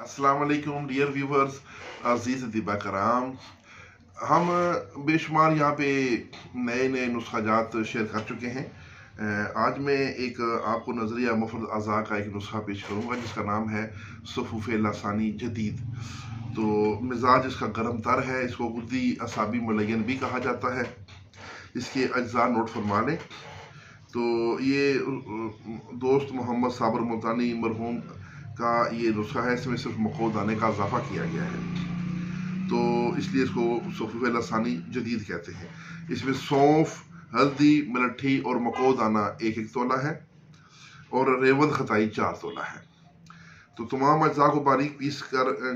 السلام علیکم dear viewers, عزیز طبہ کرام، ہم بے شمار یہاں پہ نئے نسخہ جات شیئر کر چکے ہیں۔ آج میں ایک آپ کو نظریہ مفرد اعضاء کا ایک نسخہ پیش کروں گا جس کا نام ہے سفوف لاسانی جدید۔ تو مزاج اس کا گرم تر ہے، اس کو گردی اعصابی ملین بھی کہا جاتا ہے۔ اس کے اجزا نوٹ فرما لیں۔ تو یہ دوست محمد صابر ملٹانی مرحوم کا یہ نسخہ ہے، اس میں صرف دانہ کا اضافہ کیا گیا ہے، تو اس لیے اس کو سفوف لاسانی جدید کہتے ہیں۔ اس میں سونف، ہلدی، ملٹھی اور دانہ ایک تولہ ہے اور ریوند خطائی 4 تولہ ہے۔ تو تمام اجزا کو باریک پیس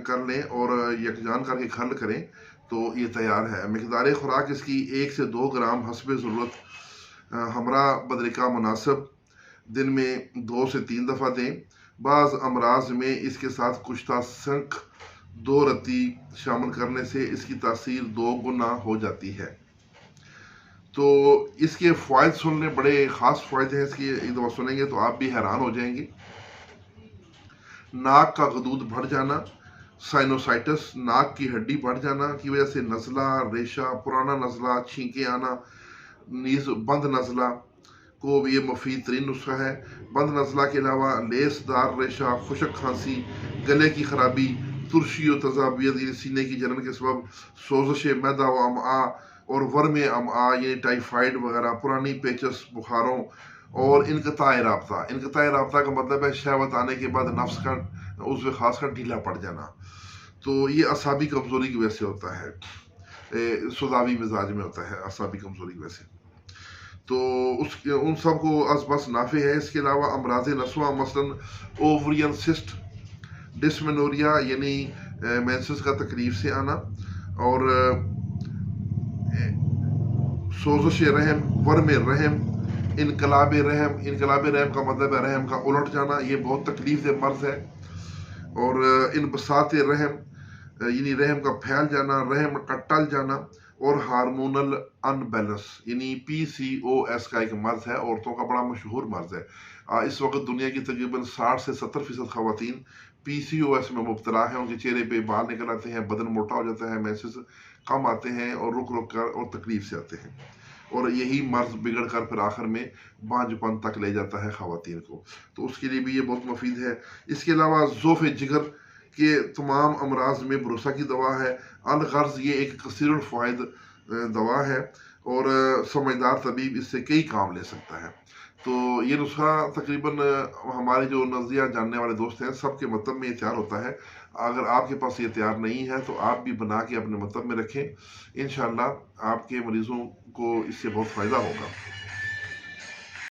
کر لیں اور یکجان کر کے کھرل کریں تو یہ تیار ہے۔ مقدار خوراک اس کی 1 سے 2 گرام حسب ضرورت ہمراہ بدرکہ مناسب، دن میں 2 سے 3 دفعہ دیں۔ بعض امراض میں اس کے ساتھ کشتہ سنکھ 2 رتی شامل کرنے سے اس کی تاثیر 2 گنا ہو جاتی ہے۔ تو اس کے فوائد سن لیں، بڑے خاص فوائد ہیں اس کی، ایک دفعہ سنیں گے تو آپ بھی حیران ہو جائیں گے۔ ناک کا غدود بڑھ جانا، سائنوسائٹس، ناک کی ہڈی بڑھ جانا کی وجہ سے نزلہ، ریشہ، پرانا نزلہ، چھینکیں آنا، نیز بند نزلہ کو بھی یہ مفید ترین نسخہ ہے۔ بند نزلہ کے علاوہ لیس دار ریشہ، خشک کھانسی، گلے کی خرابی، ترشی و تذابیت یعنی سینے کی جلن کے سبب، سوزش معدہ و امعاء اور ورم امعاء یعنی ٹائیفائڈ وغیرہ، پرانی پیچس، بخاروں اور انقطاع رابطہ کا مطلب ہے شہوت آنے کے بعد نفس کا عضو خاص کا ڈھیلا پڑ جانا، تو یہ اعصابی کمزوری کی وجہ سے ہوتا ہے، سوداوی مزاج میں ہوتا ہے اعصابی کمزوری کی وجہ سے، تو ان سب کو از بس نافع ہے۔ اس کے علاوہ امراض نسواں مثلاً اوورین سسٹ، ڈسمنوریا یعنی مینسس کا تکلیف سے آنا، اور سوزش رحم، ورم رحم، انقلاب رحم کا مطلب ہے رحم کا الٹ جانا، یہ بہت تکلیف دہ مرض ہے، اور انبساط رحم یعنی رحم کا پھیل جانا، رحم کا ٹل جانا، اور ہارمونل ان بیلنس یعنی PCOS کا ایک مرض ہے، عورتوں کا بڑا مشہور مرض ہے۔ اس وقت دنیا کی تقریباً 60 سے 70% خواتین PCOS میں مبتلا ہیں، ان کے چہرے پہ بال نکل آتے ہیں، بدن موٹا ہو جاتا ہے، مینسز کم آتے ہیں اور رک کر اور تکلیف سے آتے ہیں، اور یہی مرض بگڑ کر پھر آخر میں بانجھ پن تک لے جاتا ہے خواتین کو، تو اس کے لیے بھی یہ بہت مفید ہے۔ اس کے علاوہ ذوف جگر کے تمام امراض میں بھروسہ کی دوا ہے۔ الغرض یہ ایک کثیر الفوائد دوا ہے اور سمجھدار طبیب اس سے کئی کام لے سکتا ہے۔ تو یہ نسخہ تقریباً ہمارے جو نظریہ جاننے والے دوست ہیں سب کے مطلب میں یہ تیار ہوتا ہے۔ اگر آپ کے پاس یہ تیار نہیں ہے تو آپ بھی بنا کے اپنے مطلب میں رکھیں، انشاءاللہ آپ کے مریضوں کو اس سے بہت فائدہ ہوگا۔